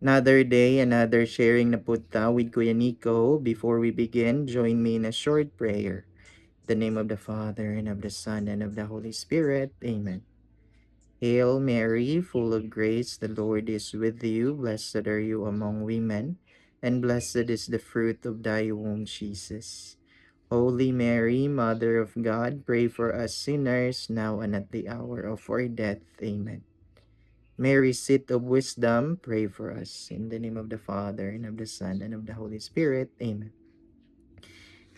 Another day, another sharing na punta with Kuya Nico. Before we begin, join me in a short prayer. In the name of the Father, and of the Son, and of the Holy Spirit. Amen. Hail Mary, full of grace, the Lord is with you. Blessed are you among women, and blessed is the fruit of thy womb, Jesus. Holy Mary, Mother of God, pray for us sinners, now and at the hour of our death. Amen. Mary, seat of wisdom, pray for us. In the name of the Father, and of the Son, and of the Holy Spirit. Amen.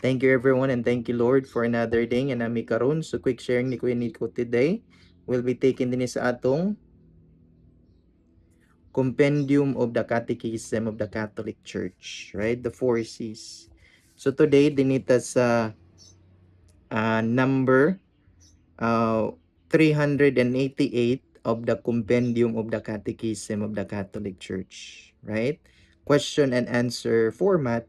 Thank you everyone, and thank you Lord for another day nga nami karon. So quick sharing ni Kuya Nico today. We'll be taking din sa atong Compendium of the Catechism of the Catholic Church, right? The four C's. So today, dinita sa number uh, 388 of the Compendium of the Catechism of the Catholic Church, right? Question and answer format,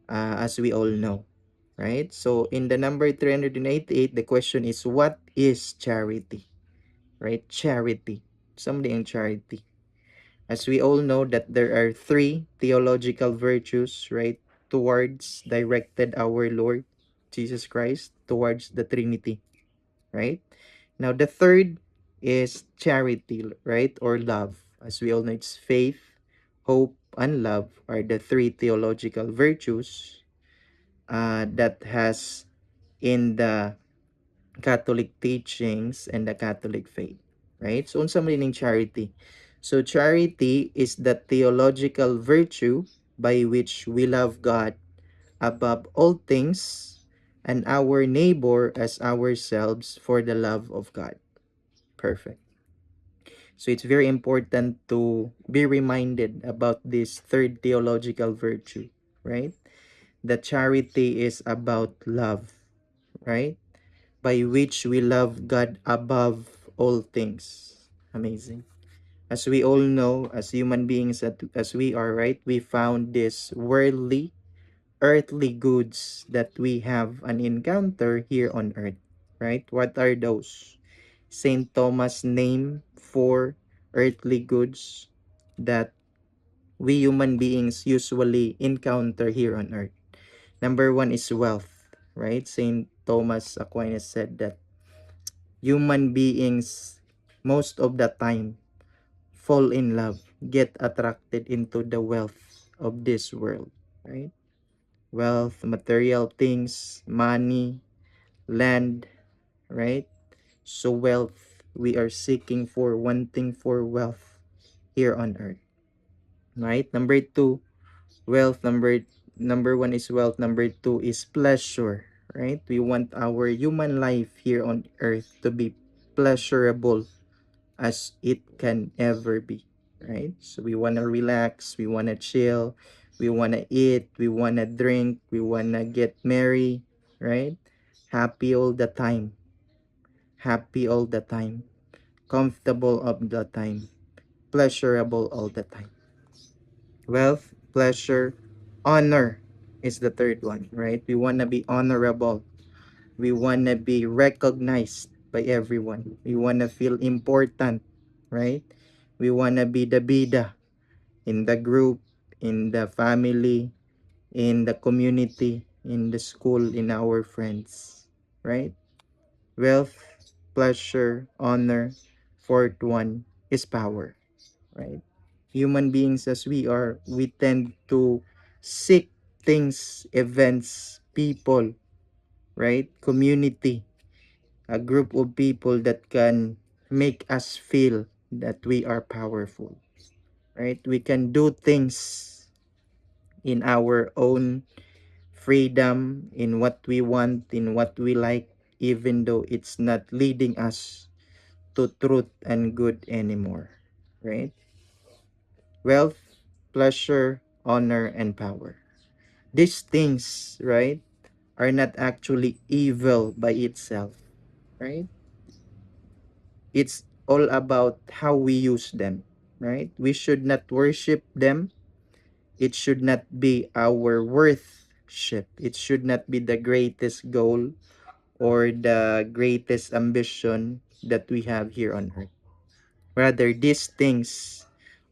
as we all know, right? So in the number 388, the question is, what is charity, right? Charity. Something in charity. As we all know that there are three theological virtues, right? Towards directed our Lord Jesus Christ, towards the Trinity, right? Now, the third is charity, right? Or love. As we all know, it's faith, hope, and love are the three theological virtues that has in the Catholic teachings and the Catholic faith, right? So, unsa man meaning charity? So, charity is the theological virtue by which we love God above all things and our neighbor as ourselves for the love of God. Perfect. So it's very important to be reminded about this third theological virtue, right? That charity is about love, right? By which we love God above all things. Amazing. As we all know, as human beings, as we are, right? We found this worldly, earthly goods that we have an encounter here on earth, right? What are those? Saint Thomas named four earthly goods that we human beings usually encounter here on earth. Number one is wealth, right? Saint Thomas Aquinas said that human beings most of the time fall in love, get attracted into the wealth of this world, right? Wealth, material things, money, land, right? So wealth, we are seeking for, wanting for wealth here on earth, right? Number two, wealth. Number one is wealth. Number two is pleasure, right? We want our human life here on earth to be pleasurable as it can ever be, right? So we want to relax, we want to chill, we want to eat, we want to drink, we want to get merry, right? Happy all the time, happy all the time, comfortable all the time, pleasurable all the time. Wealth, pleasure, honor is the third one, right? We want to be honorable. We want to be recognized by everyone. We want to feel important, right? We want to be the bida in the group, in the family, in the community, in the school, in our friends, right? Wealth, pleasure, honor. Fourth one is power, right? Human beings as we are, we tend to seek things, events, people, right? Community, a group of people that can make us feel that we are powerful, right? We can do things in our own freedom, in what we want, in what we like, even though it's not leading us to truth and good anymore, right? Wealth, pleasure, honor, and power. These things, right, are not actually evil by itself, right? It's all about how we use them, right? We should not worship them. It should not be our worship. It should not be the greatest goal or the greatest ambition that we have here on earth. Rather, these things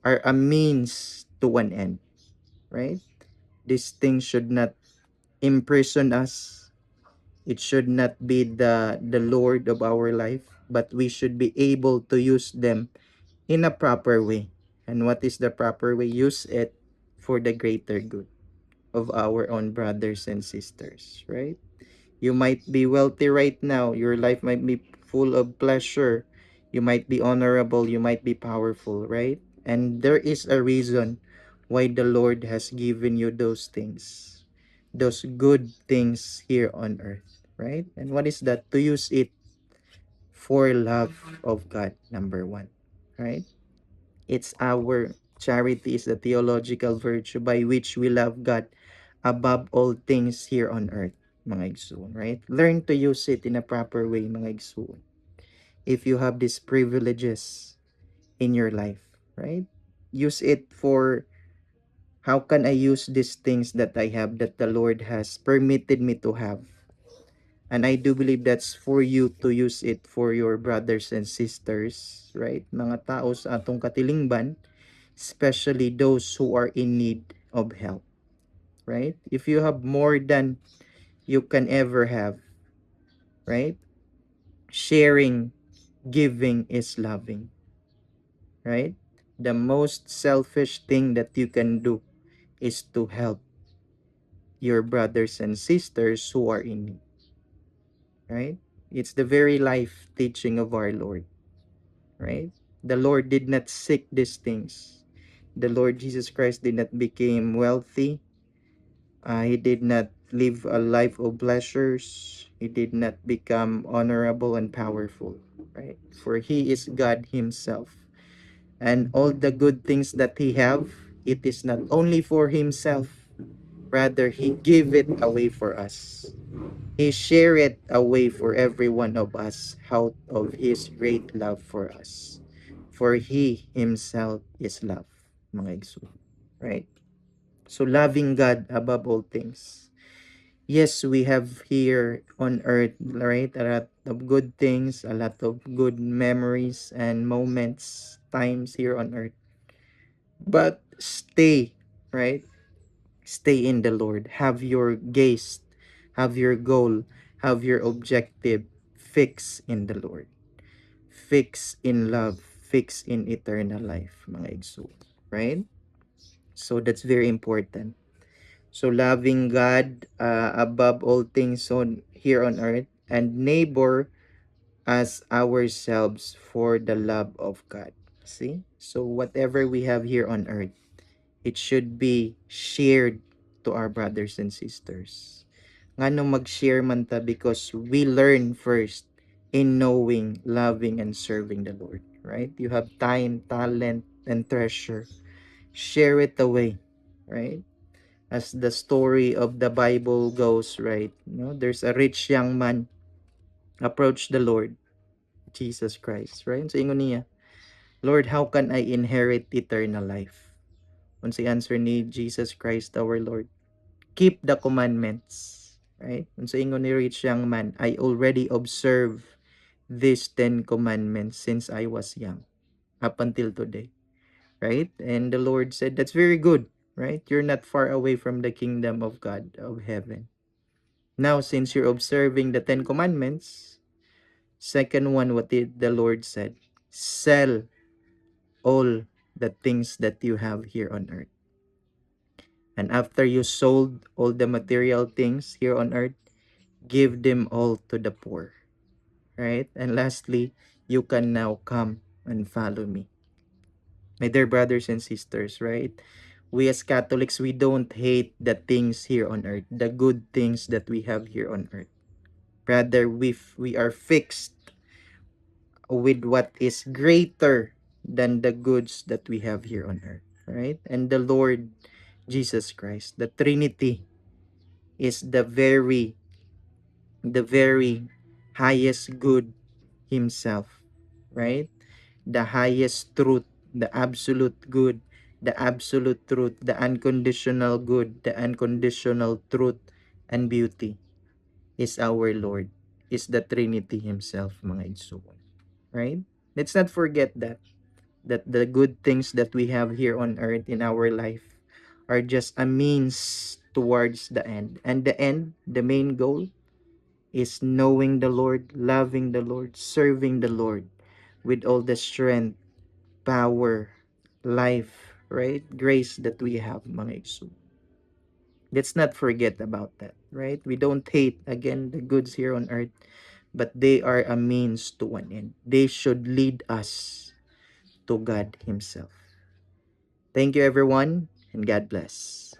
are a means to an end, right? These things should not imprison us. It should not be the Lord of our life, but we should be able to use them in a proper way. And what is the proper way? Use it for the greater good of our own brothers and sisters, right? You might be wealthy right now. Your life might be full of pleasure. You might be honorable. You might be powerful, right? And there is a reason why the Lord has given you those things, those good things here on earth, right? And what is that? To use it for love of God, number one, right? It's our charity is the theological virtue by which we love God above all things here on earth, mga igsoon, right? Learn to use it in a proper way, mga igsoon. If you have these privileges in your life, right? Use it for how can I use these things that I have that the Lord has permitted me to have. And I do believe that's for you to use it for your brothers and sisters, right? Mga tao sa atong katilingban, especially those who are in need of help, right? If you have more than you can ever have, right? Sharing, giving is loving, right? The most selfish thing that you can do is to help your brothers and sisters who are in need, right? It's the very life teaching of our Lord, right? The Lord did not seek these things. The Lord Jesus Christ did not become wealthy. He did not live a life of pleasures. He did not become honorable and powerful, right? For he is God himself. And all the good things that he have, it is not only for himself, rather he gave it away for us. He shared it away for every one of us out of his great love for us. For he himself is love, mga igsoon, right? So loving God above all things. Yes, we have here on earth, right, a lot of good things, a lot of good memories and moments, times here on earth. But stay, right? Stay in the Lord. Have your gaze, have your goal, have your objective fix in the Lord. Fix in love, fix in eternal life, mga igsoon, right? So that's very important. So loving God above all things on here on earth and neighbor as ourselves for the love of God. See? So whatever we have here on earth, it should be shared to our brothers and sisters. Ngano mag-share man ta because we learn first in knowing, loving, and serving the Lord. Right? You have time, talent, and treasure. Share it away. Right? As the story of the Bible goes, right? There's a rich young man approached the Lord Jesus Christ, right? So ingon niya, Lord, how can I inherit eternal life? Unsa answer ni Jesus Christ our Lord? Keep the commandments, right? Unsa ingon ni rich young man, I already observe these 10 commandments since I was young up until today, right? And the Lord said, that's very good, right? You're not far away from the kingdom of God, of heaven. Now, since you're observing the 10 commandments, second one, what did the Lord said? Sell all the things that you have here on earth. And after you sold all the material things here on earth, give them all to the poor. Right? And lastly, you can now come and follow me. My dear brothers and sisters, right? We as Catholics, we don't hate the things here on earth, the good things that we have here on earth. Rather, we are fixed with what is greater than the goods that we have here on earth, right? And the Lord Jesus Christ, the Trinity, is the very highest good himself, right? The highest truth, the absolute good, the absolute truth, the unconditional good, the unconditional truth and beauty is our Lord, is the Trinity himself, mga igsoon, right? Let's not forget that. that the good things that we have here on earth in our life are just a means towards the end. And the end, the main goal, is knowing the Lord, loving the Lord, serving the Lord with all the strength, power, life, right? Grace that we have, mga igsoon. Let's not forget about that, right? We don't hate, again, the goods here on earth, but they are a means to an end. They should lead us to God Himself. Thank you, everyone, and God bless.